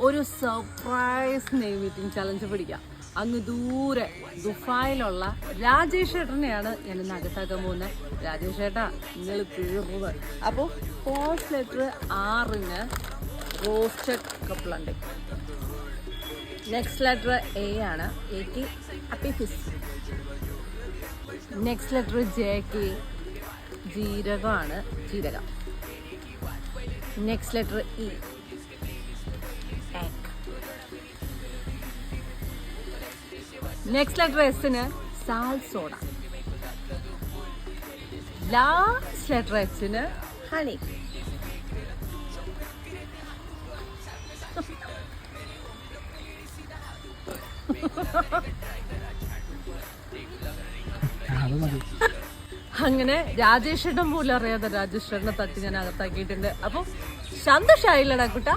ഒരു surprise name meeting challenge പിടിക്കാം. അങ്ങ് ദൂരെ ദുബായിലുള്ള രാജേഷ് ഏട്ടനെയാണ് ഞാൻ ഇന്ന് അകത്താക്കാൻ പോകുന്നത്. രാജേഷ് ഏട്ടാ, നിങ്ങൾ തീർന്നത്. അപ്പോൾ ഫസ്റ്റ് ലെറ്റർ ആറിന് റോസ്റ്റഡ് കപ്പലണ്ടി. നെക്സ്റ്റ് ലെറ്റർ എ ആണ്. എക്ക് അപ്പി ഫിഷ്. നെക്സ്റ്റ് ലെറ്റർ ജെക്ക് ജീരകമാണ്, ജീരകം. Next letter E egg. Next letter എസിന് സാൾട്ട് സോഡ. ലാസ്റ്റ് ലെറ്റർ എച്ചിന് ഹണി. അങ്ങനെ രാജേഷേട്ടൻ പോലും അറിയാതെ രാജേഷേട്ടനെ തട്ടി ഞാൻ അകത്താക്കിയിട്ടുണ്ട്. അപ്പൊ സന്തോഷായില്ലടാ കുട്ടാ.